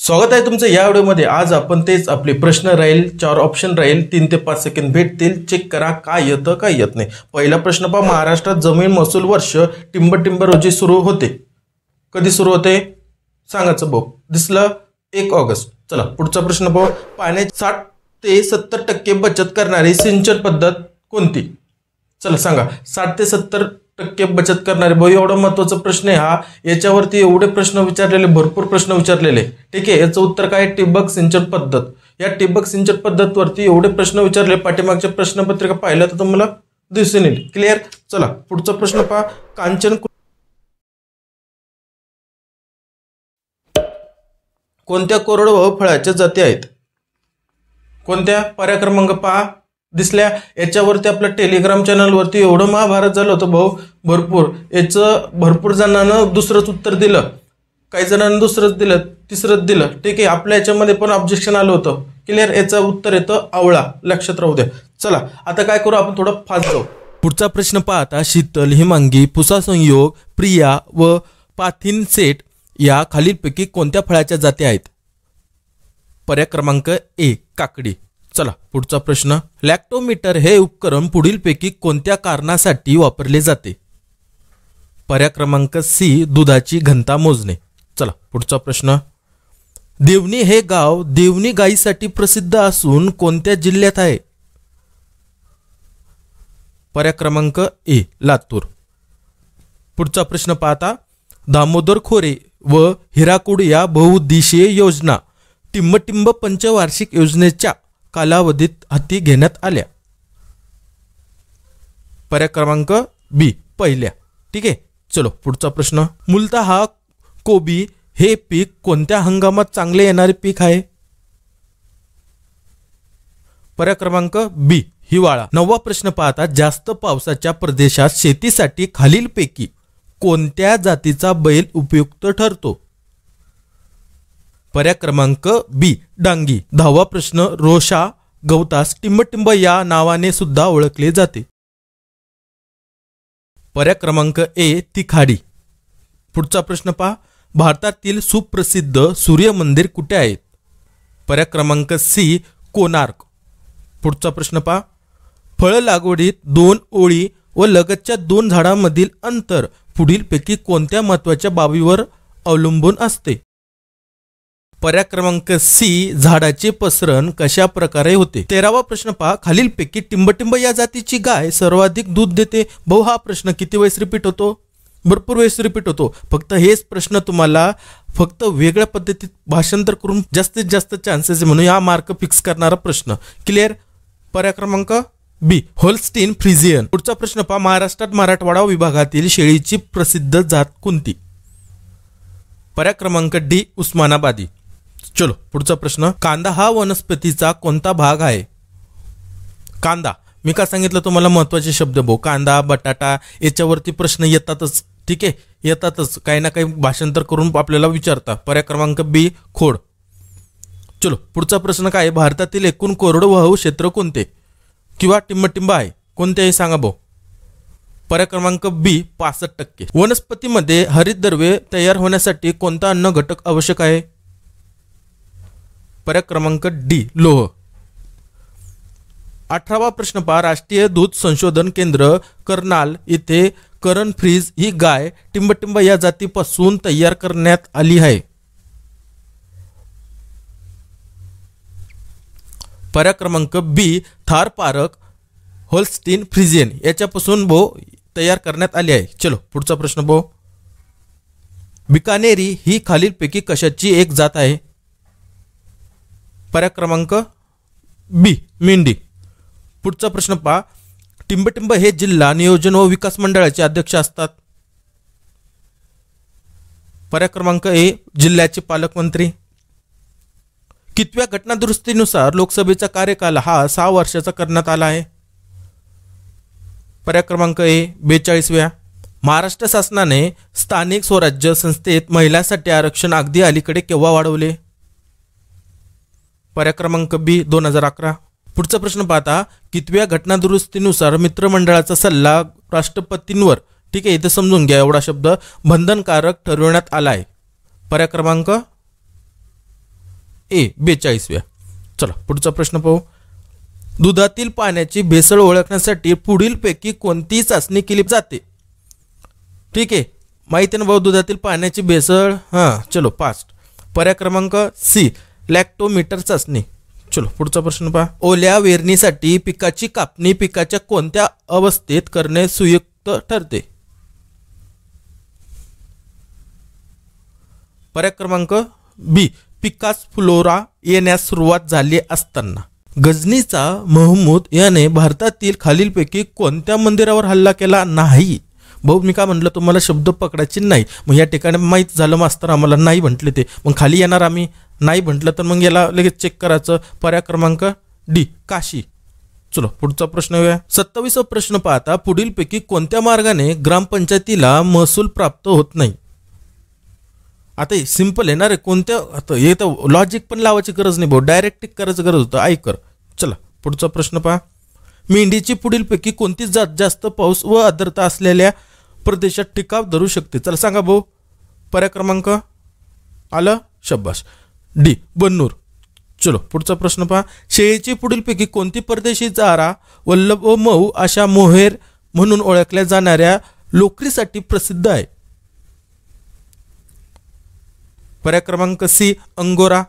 स्वागत आहे तुमचं या व्हिडिओमध्ये। आज आपण तेच आपले प्रश्न राहील, 4 ऑप्शन राहील, 3 ते 5 सेकंद भेटतील, चेक करा काय येतं काय येत नाही। पहिला प्रश्न पहा, महाराष्ट्रात जमीन महसूल वर्ष टिंब रोजी सुरू होते। कधी सुरू होते सांगायचं भाऊ, दिसलं 1 ऑगस्ट। चला पुढचा प्रश्न पाहू, पाण्याची 60 ते 70% बचत करणारी सिंचन पद्धत कोणती? चला सांगा, 60 ते 70% बचत करणारे भाऊ, एवढा महत्त्वाचा प्रश्न आहे हा। याच्यावरती एवढे प्रश्न विचारलेले, भरपूर प्रश्न विचारलेले, ठीक आहे। याचं उत्तर काय? ठिबक सिंचन पद्धत। या ठिबक सिंचन पद्धतीवरती एवढे प्रश्न विचारले, पाठीमागच्या प्रश्नपत्रिका पाहिलं तर तुम्हाला दिसून येईल। क्लिअर? चला पुढचा प्रश्न पहा, कांचन कोणत्या कोरडवाहू फळाच्या जाती आहेत? कोणत्या? पर्याय क्रमांक पहा दिसल्या। याच्यावरती आपल्या टेलिग्राम चॅनलवरती एवढं महाभारत झालं होतं भाऊ, भरपूर। याचं भरपूर जणांना दुसरंच उत्तर दिलं, काही जणांना दुसरंच दिलं, तिसरंच दिलं, ठीक आहे। आपल्या याच्यामध्ये पण ऑब्जेक्शन आलं होतं। क्लिअर? याचं उत्तर येतं आवळा, लक्षात राहू द्या। चला आता काय करू आपण, थोडं फास्ट जाऊ। पुढचा प्रश्न पाहता, शीतल, हिमांगी, पुसा संयोग, प्रिया व पाथिन सेट या खालीलपैकी कोणत्या फळाच्या जाती आहेत? पर्याय क्रमांक ए काकडी। चला पुढचा प्रश्न, लॅक्टोमीटर हे उपकरण पुढीलपैकी कोणत्या कारणासाठी वापरले जाते? पर्याय क्रमांक सी दुधाची घनता मोजणे। चला पुढचा प्रश्न, देवणी हे गाव देवणी गायीसाठी प्रसिद्ध असून कोणत्या जिल्ह्यात आहे? पर्याय क्रमांक ए लातूर। पुढचा प्रश्न पाहता, दामोदर खोरे व हिराकुड या बहुउद्देशीय योजना टिंब पंचवार्षिक योजनेच्या कालावधीत हाती घेण्यात आल्या? पर्याय क्रमांक बी पहिल्या, ठीक आहे। चलो पुढचा प्रश्न, मूलतः कोबी हे पीक कोणत्या हंगामात चांगले येणारे पीक आहे? पर्याय क्रमांक बी हिवाळा। 9वा प्रश्न पाहता, जास्त पावसाच्या प्रदेशात शेतीसाठी खालीलपैकी कोणत्या जातीचा बैल उपयुक्त ठरतो? पर्याय क्रमांक बी डांगी। 10वा प्रश्न, रोशा गवतास टिंब या नावाने सुद्धा ओळखले जाते? पर्याय क्रमांक ए तिखाडी। पुढचा प्रश्न पहा, भारतातील सुप्रसिद्ध सूर्य मंदिर कुठे आहेत? पर्याय क्रमांक सी कोणार्क। पुढचा प्रश्न पहा, फळ लागवडीत 2 ओळी व लगतच्या 2 झाडांमधील अंतर पुढीलपैकी कोणत्या महत्त्वाच्या बाबीवर अवलंबून असते? पर्याय क्रमांक सी झाडाचे पसरण कशा प्रकारे होते? 13वा प्रश्न पहा, खालीलपैकी टिंब या जातीची गाय सर्वाधिक दूध देते? भाऊ हा प्रश्न किती वेळेस रिपीट होतो? भरपूर वेळेस रिपीट होतो। फक्त हेच प्रश्न तुम्हाला फक्त वेगळ्या पद्धतीत भाषांतर करून जास्तीत जास्त चान्सेस म्हणून हा मार्क फिक्स करणारा प्रश्न। क्लिअर? पर्याय क्रमांक बी होल्स्टीन फ्रिजियन। पुढचा प्रश्न पहा, महाराष्ट्रात मराठवाडा विभागातील शेळीची प्रसिद्ध जात कोणती? पर्याय क्रमांक डी उस्मानाबादी। चलो पुढचा प्रश्न, कांदा हा वनस्पतीचा कोणता भाग आहे? कांदा, मी का सांगितलं तुम्हाला महत्त्वाचे शब्द भाऊ, कांदा, बटाटा याच्यावरती प्रश्न येतातच, ठीक आहे, येतातच, काही ना काही भाषांतर करून आपल्याला विचारता। पर्याय क्रमांक बी खोड। चलो पुढचा प्रश्न काय, भारतातील एकूण कोरडवाहू क्षेत्र कोणते किंवा टिंब आहे कोणते आहे सांगा भाऊ? पर्याय क्रमांक बी 65%। वनस्पतीमध्ये हरितद्रव्ये तयार होण्यासाठी कोणता अन्न घटक आवश्यक आहे? पर्याय क्रमांक डी लोह। 18वा प्रश्न पहा, राष्ट्रीय दूध संशोधन केंद्र करनाल येथे करण फ्रीज ही गाय टिंब या जातीपासून तयार करण्यात आली आहे? पर्याय क्रमांक बी थारपारक होल्स्टीन फ्रिजियन याच्यापासून तयार करण्यात आली आहे। चलो पुढचा प्रश्न बिकानेरी ही खालीलपैकी कशाची एक जात आहे? पर्याय क्रमांक बी मेंढी। पुढचा प्रश्न पहा, टिंब हे जिल्हा नियोजन व विकास मंडळाचे अध्यक्ष असतात? पर्याय क्रमांक ए जिल्ह्याचे पालकमंत्री। कितव्या घटनादुरुस्तीनुसार लोकसभेचा कार्यकाल हा 6 वर्षाचा करण्यात आला आहे? पर्याय क्रमांक ए 42व्या। महाराष्ट्र शासनाने स्थानिक स्वराज्य संस्थेत महिलांसाठी आरक्षण अगदी अलीकडे केव्हा वाढवले? पर्याय क्रमांक बी 2011। पुढचा प्रश्न पाहता, कितव्या घटनादुरुस्तीनुसार मित्रमंडळाचा सल्ला राष्ट्रपतींवर, ठीक आहे इथे समजून घ्या एवढा शब्द, बंधनकारक ठरवण्यात आला आहे? पर्याय क्रमांक ए 42व्या. चला पुढचा प्रश्न पाहू. दुधातील पाण्याची भेसळ ओळखण्यासाठी पुढीलपैकी कोणती चाचणी केली जाते? ठीक आहे, माहिती ना भाऊ दुधातील पाण्याची भेसळ. हां चलो फास्ट. पर्याय क्रमांक सी लॅक्टोमीटर चाचणी. चलो पुढचा प्रश्न पहा. ओल्या वेरणीसाठी पिकाची कापणी पिकाच्या कोणत्या अवस्थेत करणे सुयुक्त ठरते? पर्याय क्रमांक बी पिकास फ्लोरा येण्यास सुरुवात झाली असताना. गजनीचा महमूद याने भारतातील खालीलपैकी कोणत्या मंदिरावर हल्ला केला नाही? भाऊ मी का म्हटलं तुम्हाला शब्द पकडायचे नाही. मग या ठिकाणी माहीत झालं मास्तर आम्हाला नाही म्हटले ते, मग खाली येणार आम्ही नाही म्हटलं तर मग याला लगेच चेक करायचं. पर्याय क्रमांक डी काशी. चलो पुढचा प्रश्न घेऊया. 27वा प्रश्न पाहता पुढीलपैकी कोणत्या मार्गाने ग्रामपंचायतीला महसूल प्राप्त होत नाही? आता हे सिंपल येणार आहे. कोणत्या आता हे तर लॉजिक पण लावायची गरज नाही भाऊ, डायरेक्ट टिक करायची गरज होतं. ऐकर. चला पुढचा प्रश्न पहा. मेंढीची पुढीलपैकी कोणती जात जास्त पाऊस व आर्द्रता असलेल्या प्रदेशात टिकाव धरू शकते? चला सांगा भाऊ. पर्याय क्रमांक आलं शब्बाश डी बन्नूर. चलो पुढचा प्रश्न पहा. शेळीची पुढीलपैकी कोणती परदेशी चारा वल्लभ व मऊ अशा मोहेर म्हणून ओळखल्या जाणाऱ्या लोकरीसाठी प्रसिद्ध आहे? पर्याय क्रमांक सी अंगोरा.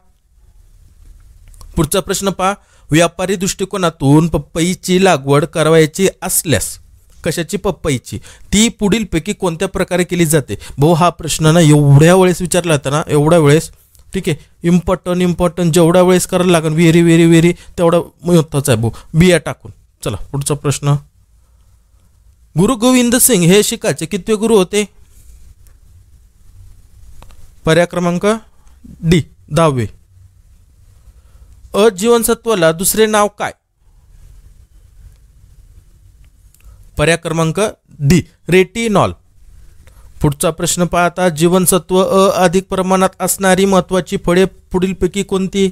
पुढचा प्रश्न पहा. व्यापारी दृष्टिकोनातून पपईची लागवड करावयाची असल्यास कशाची पपईची ती पुढीलपैकी कोणत्या प्रकारे केली जाते? भाऊ हा प्रश्न ना एवढ्या वेळेस विचारला होता ना, एवढ्या वेळेस. ठीक आहे, इम्पॉर्टंट जेवढ्या वेळेस करायला लागेल व्हेरी तेवढा महत्वाचा आहे भाऊ, बिया टाकून. चला पुढचा प्रश्न. गुरु गोविंद सिंग हे शिखाचे कितवे गुरु होते? पर्याय क्रमांक डी 10वे. अजीवनसत्वाला दुसरे नाव काय? पर्याय क्रमांक डी रेटिनॉल. पुढचा प्रश्न पाहता जीवनसत्व अ अधिक प्रमाणात असणारी महत्वाची फळे पुढीलपैकी कोणती?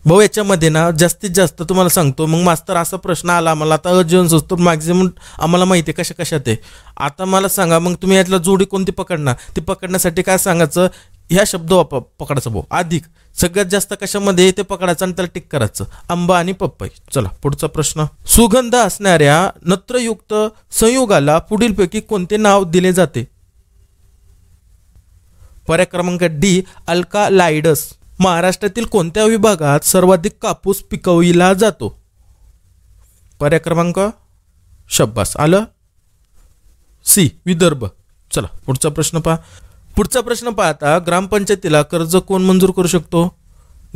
भाऊ याच्यामध्ये ना जास्तीत जास्त तुम्हाला सांगतो, मग मास्तर असा प्रश्न आला आम्हाला आता अजीवनसत्व मॅक्झिमम आम्हाला माहिती आहे कशात आहे. आता मला सांगा मग तुम्ही यातला जोडी कोणती पकडणार? ती पकडण्यासाठी काय सांगायचं? ह्या शब्द पकडायचा भाऊ. अधिक सगळ्यात जास्त कशामध्ये ते पकडायचं आणि त्याला टिक करायचं. आंबा आणि पपई. चला पुढचा प्रश्न. सुगंध असणाऱ्या नत्रयुक्त संयुगाला पुढीलपैकी कोणते नाव दिले जाते? पर्याय क्रमांक डी अल्कालाइड्स. महाराष्ट्रातील कोणत्या विभागात सर्वाधिक कापूस पिकविला जातो? पर्याय क्रमांक शब्बास आलं सी विदर्भ. चला पुढचा प्रश्न पहा. पुढचा प्रश्न पाहता ग्रामपंचायतीला कर्ज कोण मंजूर करू शकतो?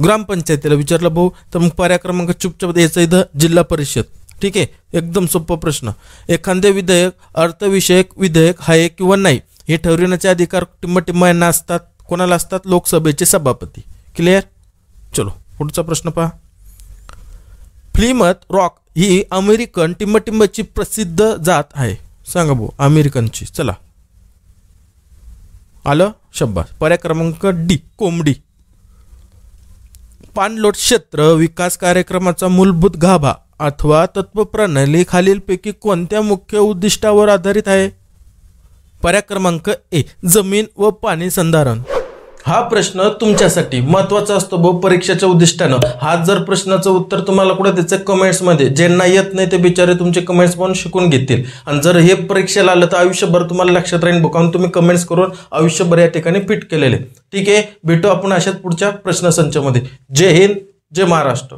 ग्रामपंचायतीला विचारला भाऊ तर मग पर्याय क्रमांक चुपचाप यायचं इथं जिल्हा परिषद. ठीक आहे, एकदम सोपा प्रश्न. एखादे विधेयक अर्थविषयक विधेयक आहे किंवा नाही हे ठरविण्याचे अधिकार टिंबटिंब यांना असतात. कोणाला असतात? लोकसभेचे सभापती. क्लिअर. चलो पुढचा प्रश्न पहा. प्लिमथ रॉक ही अमेरिकन टिंबटिंबची प्रसिद्ध जात आहे. सांगा भाऊ अमेरिकनची. चला आलं शब्बास. पर्याय क्रमांक डी कोंबडी. पाणलोट क्षेत्र विकास कार्यक्रमाचा मूलभूत गाभा अथवा तत्वप्रणाली खालीलपैकी कोणत्या मुख्य उद्दिष्टावर आधारित आहे? पर्याय क्रमांक ए जमीन व पाणी संधारण. हा प्रश्न तुमच्यासाठी महत्वाचा असतो भाऊ परीक्षेच्या उद्दिष्टानं. हा जर प्रश्नाचं उत्तर तुम्हाला कुठे द्यायचं कमेंट्समध्ये, ज्यांना येत नाही ते बिचारे तुमचे कमेंट्स पाहून शिकून घेतील. आणि जर हे परीक्षेला आलं तर आयुष्यभर तुम्हाला लक्षात राहील कारण तुम्ही कमेंट्स करून आयुष्यभर या ठिकाणी फिट केलेले. ठीक आहे, भेटू आपण अशाच पुढच्या प्रश्नसंचामध्ये. जय हिंद, जय महाराष्ट्र.